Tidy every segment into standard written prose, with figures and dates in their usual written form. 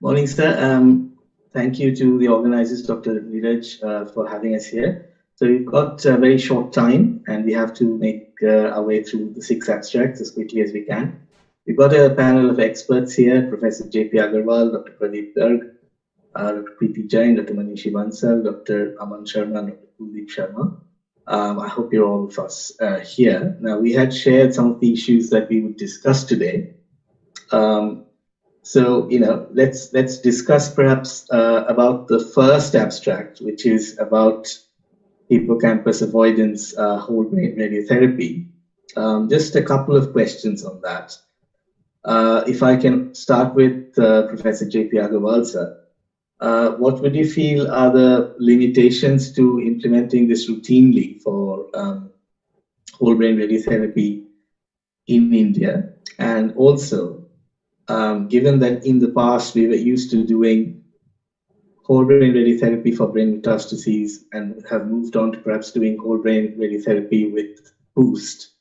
Morning, sir. Thank you to the organizers, Dr. Neeraj, for having us here. So we've got a very short time and we have to make our way through the 6 abstracts as quickly as we can. We've got a panel of experts here, Professor J.P. Agarwal, Dr. Pradeep Garg, Dr. Preeti Jain, Dr. Manishi Bansal, Dr. Aman Sharma, and Dr. Kuldeep Sharma. I hope you're all of us here. Now, we had shared some of the issues that we would discuss today. So, let's discuss perhaps about the first abstract, which is about hippocampus avoidance whole brain radiotherapy. Just a couple of questions on that. If I can start with Professor J.P. Agarwal, sir. What would you feel are the limitations to implementing this routinely for whole brain radiotherapy in India? And also, given that in the past we were used to doing whole brain radiotherapy for brain metastases and have moved on to perhaps doing whole brain radiotherapy with boost,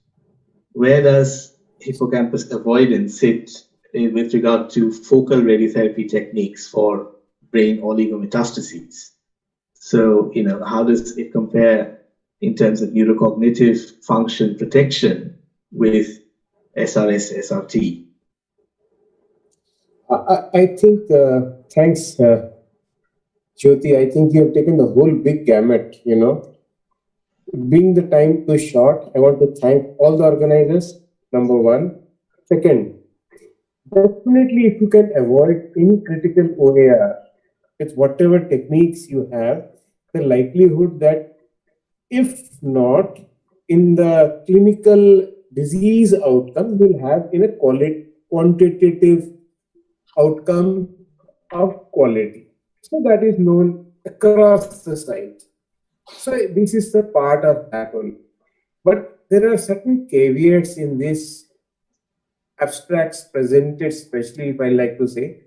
where does hippocampus avoidance sit with regard to focal radiotherapy techniques for brain oligometastases? So, how does it compare in terms of neurocognitive function protection with SRS, SRT? I think, thanks, Jyoti. I think you have taken the whole big gamut, Being the time too short, I want to thank all the organizers, number one. Second, definitely if you can avoid any critical OAR with whatever techniques you have, the likelihood that if not in the clinical disease outcome, you'll have in a quantitative outcome of quality. So that is known across the site. So this is the part of that one. But there are certain caveats in this abstracts presented, especially if I like to say.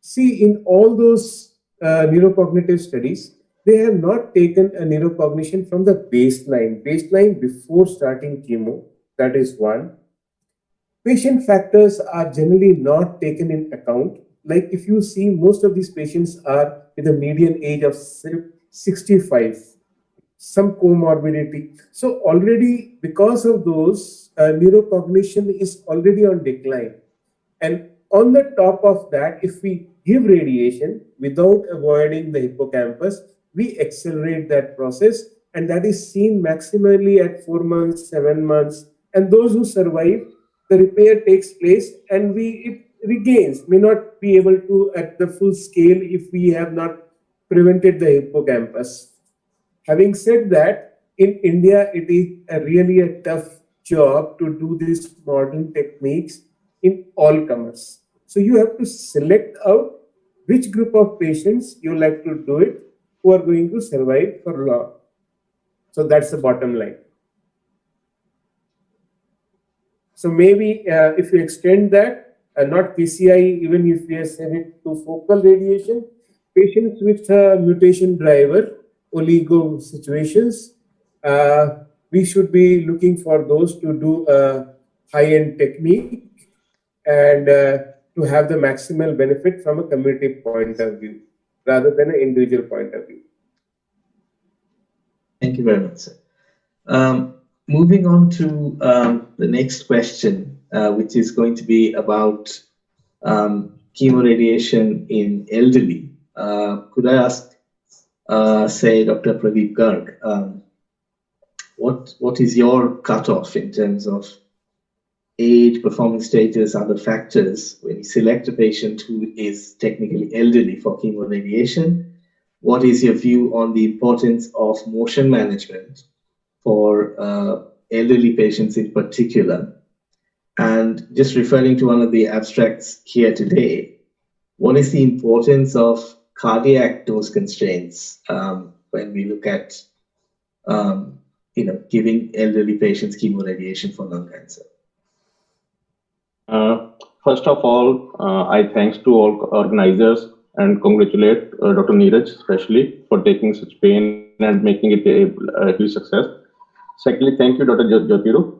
See, in all those neurocognitive studies, they have not taken a neurocognition from the baseline before starting chemo. That is one. Patient factors are generally not taken in account. Like if you see, most of these patients are with a median age of 65, some comorbidity. So already because of those, neurocognition is already on decline. And on the top of that, if we give radiation without avoiding the hippocampus, we accelerate that process. And that is seen maximally at 4 months, 7 months. And those who survive, the repair takes place and it regains, may not be able to at the full scale if we have not prevented the hippocampus. Having said that, in India, it is really a tough job to do these modern techniques in all comers. So you have to select out which group of patients you like to do it who are going to survive for long. So that's the bottom line. So maybe if you extend that, not PCI, even if we are sending to focal radiation, patients with mutation driver, oligo situations, we should be looking for those to do a high-end technique and to have the maximal benefit from a community point of view, rather than an individual point of view. Thank you very much, sir. Moving on to the next question, which is going to be about chemoradiation in elderly. Could I ask, say, Dr. Pradeep Garg, what is your cutoff in terms of age, performance status, other factors when you select a patient who is technically elderly for chemoradiation? What is your view on the importance of motion management for elderly patients in particular? And just referring to one of the abstracts here today, what is the importance of cardiac dose constraints when we look at giving elderly patients chemoradiation for lung cancer? First of all, I thanks to all organizers and congratulate Dr. Neeraj especially for taking such pain and making it a huge success. Secondly, thank you, Dr. Jyotiru.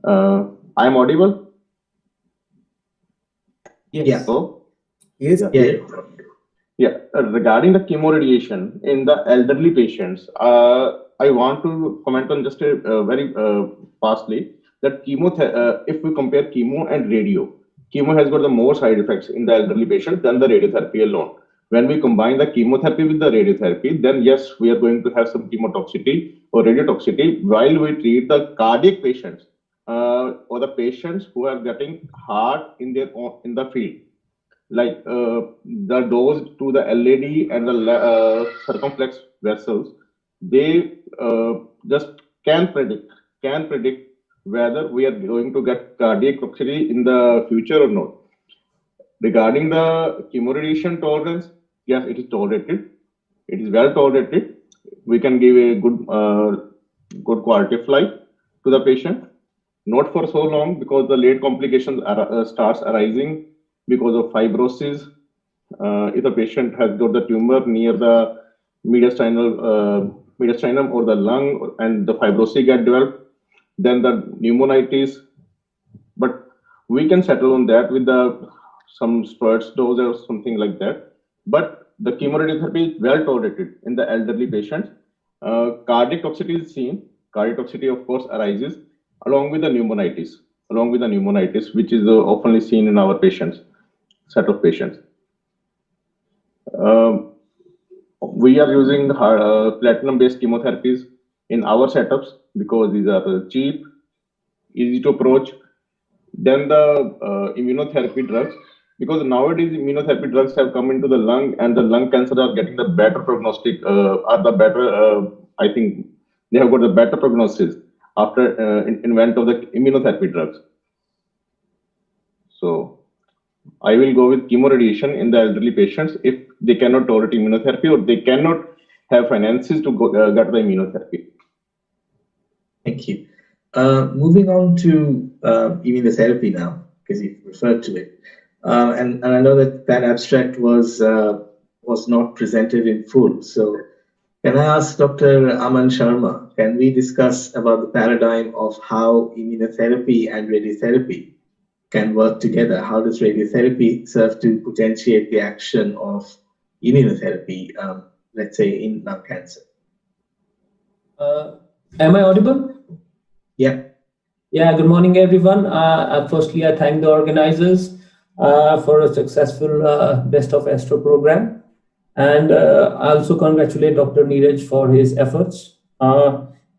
I am audible? Yes. Oh, Yes. Yeah. Regarding the chemoradiation in the elderly patients, I want to comment on just a very fastly that if we compare chemo and radio, chemo has got the more side effects in the elderly patient than the radiotherapy alone. When we combine the chemotherapy with the radiotherapy, then yes, we are going to have some chemotoxicity or radiotoxicity while we treat the cardiac patients or the patients who are getting heart in their own, in the field, like the dose to the LAD and the circumflex vessels, they just can predict whether we are going to get cardiac toxicity in the future or not. Regarding the chemoradiation tolerance, yes, it is tolerated. It is well tolerated. We can give a good quality of life to the patient. Not for so long because the late complications starts arising because of fibrosis. If the patient has got the tumor near the mediastinum or the lung and the fibrosis get developed, then the pneumonitis. But we can settle on that with the some spurts dose or something like that. But the chemoradiotherapy is well tolerated in the elderly patients. Cardiac toxicity is seen. Cardiac toxicity, of course, arises along with the pneumonitis, which is often seen in our patients, set of patients. We are using platinum-based chemotherapies in our setups because these are cheap, easy to approach. Then the immunotherapy drugs, because nowadays immunotherapy drugs have come into the lung and the lung cancer are getting the better prognostic, are the better, I think they have got the better prognosis after invent of the immunotherapy drugs. So I will go with chemoradiation in the elderly patients if they cannot tolerate immunotherapy or they cannot have finances to get the immunotherapy. Thank you. Moving on to immunotherapy now, because you've referred to it. And I know that abstract was not presented in full. So can I ask Dr. Aman Sharma, can we discuss about the paradigm of how immunotherapy and radiotherapy can work together? How does radiotherapy serve to potentiate the action of immunotherapy, let's say in lung cancer? Am I audible? Yeah. Yeah, good morning, everyone. Firstly, I thank the organizers for a successful Best of Astro program. And I also congratulate Dr. Neeraj for his efforts.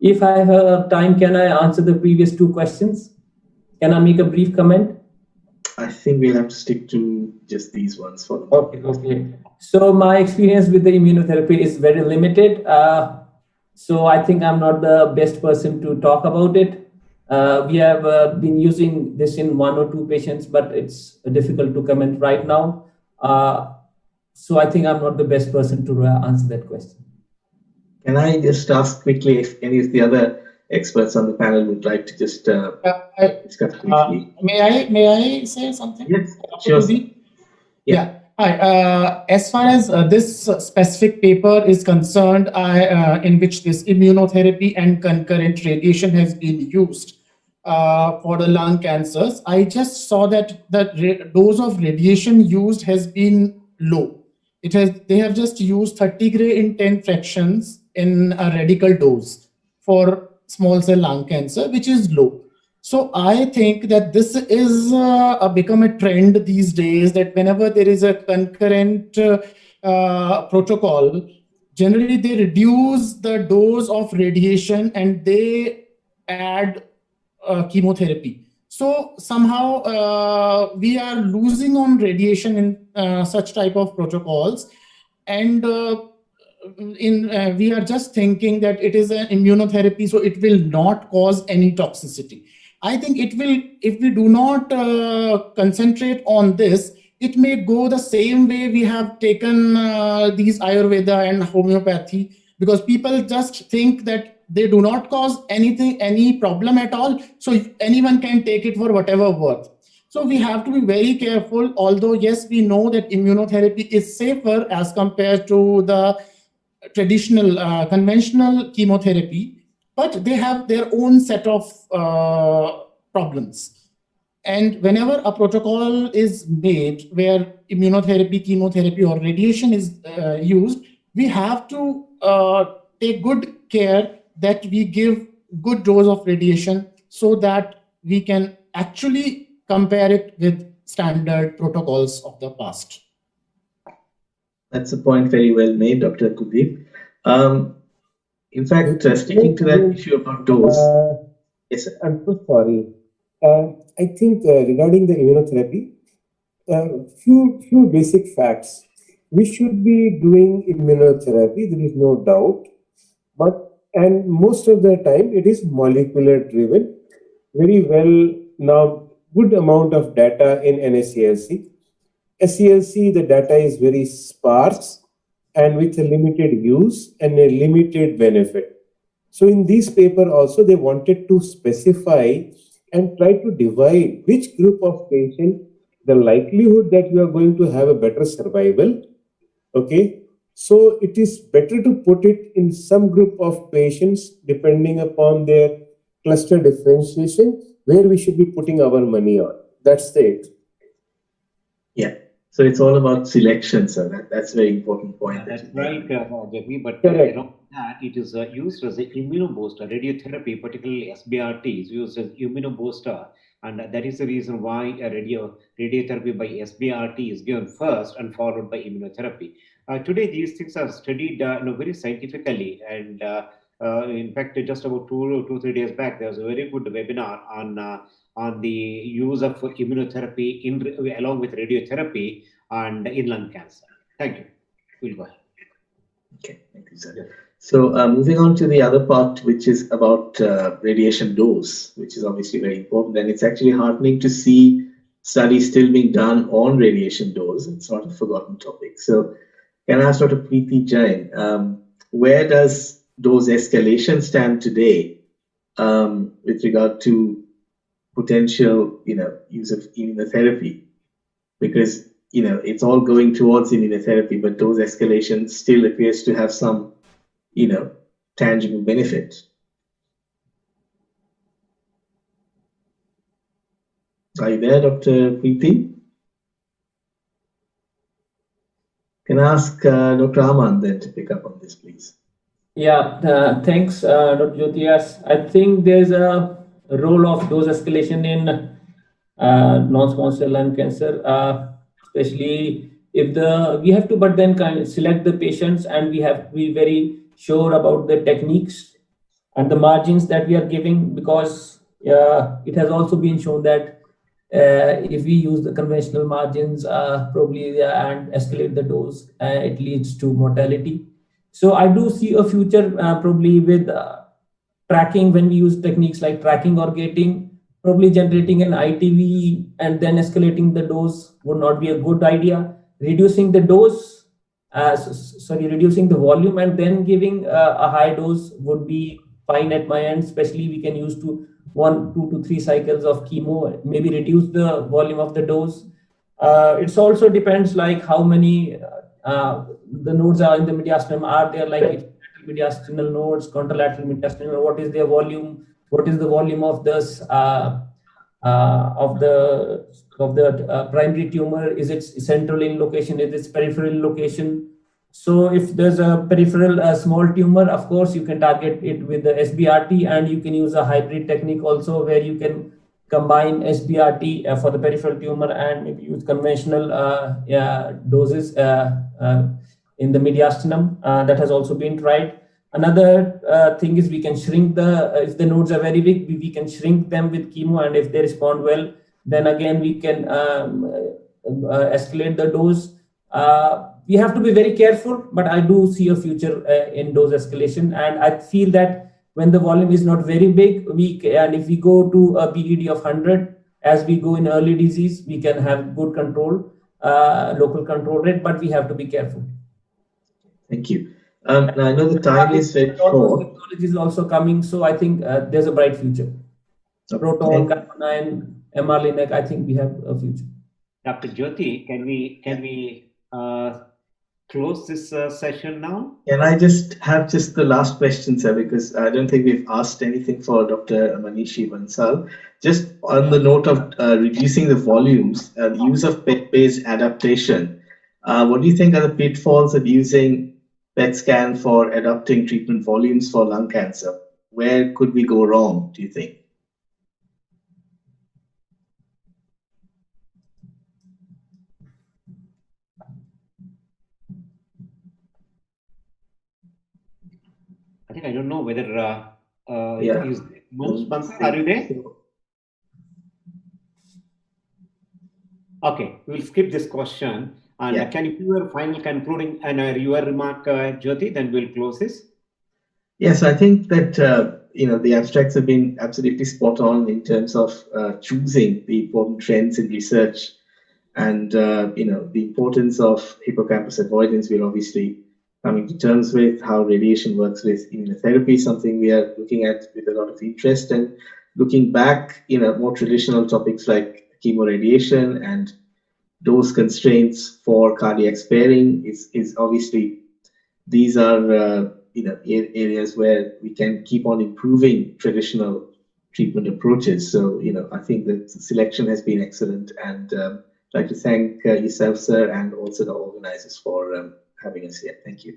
If I have time, can I answer the previous two questions? Can I make a brief comment? I think we'll have to stick to just these ones for the moment. Okay. So my experience with the immunotherapy is very limited. So I think I'm not the best person to talk about it. We have been using this in 1 or 2 patients, but it's difficult to comment right now. So I think I'm not the best person to answer that question. Can I just ask quickly if any of the other experts on the panel would like to just discuss briefly? May I say something? Yes, sure. Yeah. Hi. As far as this specific paper is concerned, in which this immunotherapy and concurrent radiation has been used for the lung cancers, I just saw that the dose of radiation used has been low. They have just used 30 gray in 10 fractions in a radical dose for small cell lung cancer, which is low. So I think that this is become a trend these days, that whenever there is a concurrent protocol, generally they reduce the dose of radiation and they add chemotherapy. So somehow we are losing on radiation in such type of protocols, and we are just thinking that it is an immunotherapy, so it will not cause any toxicity. I think it will, if we do not concentrate on this, it may go the same way we have taken these Ayurveda and homeopathy, because people just think that they do not cause any problem at all, so anyone can take it for whatever worth. So we have to be very careful, although yes, we know that immunotherapy is safer as compared to the traditional conventional chemotherapy, but they have their own set of problems. And whenever a protocol is made where immunotherapy, chemotherapy, or radiation is used, we have to take good care that we give good dose of radiation so that we can actually compare it with standard protocols of the past. That's a point very well made, Dr. Kuldeep. In fact, sticking to that issue about dose. Yes, sir. I'm so sorry. I think regarding the immunotherapy, few basic facts. We should be doing immunotherapy, there is no doubt, and most of the time it is molecular driven. Very well now, good amount of data in NSCLC. SCLC, the data is very sparse and with a limited use and a limited benefit. So in this paper also, they wanted to specify and try to divide which group of patient, the likelihood that you are going to have a better survival. Okay. So it is better to put it in some group of patients depending upon their cluster differentiation, where we should be putting our money on. That's it. Yeah. So it's all about selection, sir. That's a very important point. That's right, Jagvi. But Correct. that it is used as an immunobooster. Radiotherapy, particularly SBRT, is used as immunobooster, and that is the reason why radiotherapy by SBRT is given first and followed by immunotherapy. Today, these things are studied very scientifically, and in fact, just about 3 days back, there was a very good webinar on the use of immunotherapy along with radiotherapy and in lung cancer. Thank you. We'll go ahead. Okay, thank you, sir. Yeah. So moving on to the other part, which is about radiation dose, which is obviously very important. And it's actually heartening to see studies still being done on radiation dose. It's not a forgotten topic. So can I ask Dr. Preeti Jain, where does dose escalation stand today with regard to potential, use of immunotherapy? Because it's all going towards immunotherapy, but dose escalation still appears to have some, tangible benefit. Are you there, Dr. Preeti? Can I ask Dr. Aman then to pick up on this, please? Yeah, thanks, Dr. Jyoti. Yes, I think there's a role of dose escalation in non-small cell lung cancer, especially if we have to, but then kind of select the patients, and we have to be very sure about the techniques and the margins that we are giving, because it has also been shown that if we use the conventional margins probably and escalate the dose, it leads to mortality. So I do see a future probably with tracking, when we use techniques like tracking or gating. Probably generating an ITV and then escalating the dose would not be a good idea. Reducing the dose, reducing the volume and then giving a high dose would be fine at my end. Especially we can use 2 to 3 cycles of chemo, maybe reduce the volume of the dose. It also depends like how many the nodes are in the mediastinum. Are there like mediastinal nodes, contralateral mediastinal? What is their volume? What is the volume of this of the primary tumor? Is it central in location? Is it peripheral location? So if there's a peripheral small tumor, of course you can target it with the SBRT, and you can use a hybrid technique also, where you can combine SBRT for the peripheral tumor and maybe use conventional doses in the mediastinum. That has also been tried. Another thing is we can shrink if the nodes are very big, we can shrink them with chemo, and if they respond well, then again we can escalate the dose. We have to be very careful, but I do see a future in dose escalation, and I feel that when the volume is not very big, and if we go to a BED of 100, as we go in early disease, we can have good control, local control rate, but we have to be careful. Thank you. I know the time is very short. Technology is also coming, so I think there's a bright future. Proton, Carbon9, MR-Linac, I think we have a future. Dr. Jyoti, can we close this session now? Can I just have the last question, sir, because I don't think we've asked anything for Dr. Manishi Bansal. Just on the note of reducing the volumes, the use of PET-based adaptation, what do you think are the pitfalls of using PET scan for adapting treatment volumes for lung cancer? Where could we go wrong, do you think? I think I don't know whether Yeah. is Mohs Bansal, are you there? Okay, we'll skip this question. And Yeah. can you do your final concluding and your remark, Jyoti? Then we'll close this. Yes, I think that the abstracts have been absolutely spot on in terms of choosing the important trends in research, and the importance of hippocampus avoidance. We're obviously coming to terms with how radiation works with immunotherapy, something we are looking at with a lot of interest, and looking back, more traditional topics like chemoradiation and dose constraints for cardiac sparing is obviously, these are areas where we can keep on improving traditional treatment approaches. So I think that the selection has been excellent, and I'd like to thank yourself, sir, and also the organizers for having us here. Thank you.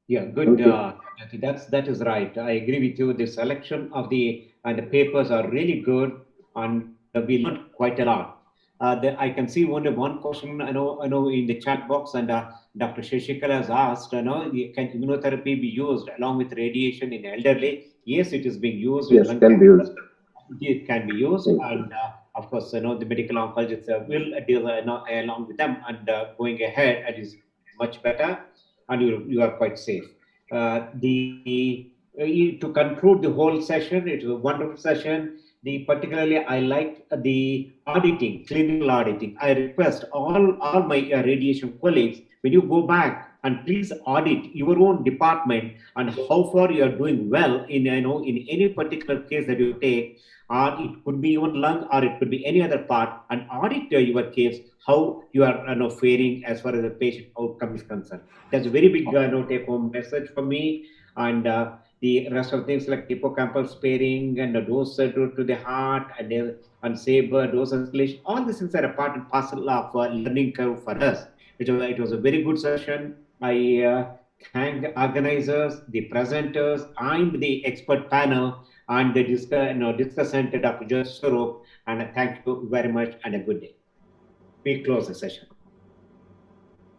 Yeah, good. That is right. I agree with you. The selection of the papers are really good, and we learned quite a lot. I can see only one question. I know in the chat box, and Dr. Shashikala has asked, can immunotherapy be used along with radiation in elderly? Yes, it is being used. Yes, can be used. It can be used, and of course, the medical oncologists will deal along with them, and going ahead, it is much better, and you are quite safe. To conclude the whole session, it was a wonderful session. Particularly, I liked the auditing, clinical auditing. I request all my radiation colleagues, when you go back, and please audit your own department and how far you are doing well in any particular case that you take, or it could be even lung, or it could be any other part, and audit your case, how you are faring as far as the patient outcome is concerned. That's a very big take-home message for me. And the rest of things like hippocampal sparing and the dose to the heart and saber dose escalation, all these things are a part and parcel of learning curve for us. It was a very good session. I thank the organizers, the presenters, and the expert panel, and the discussant, Dr. Jyoti Swarup, and thank you very much, and a good day. We close the session.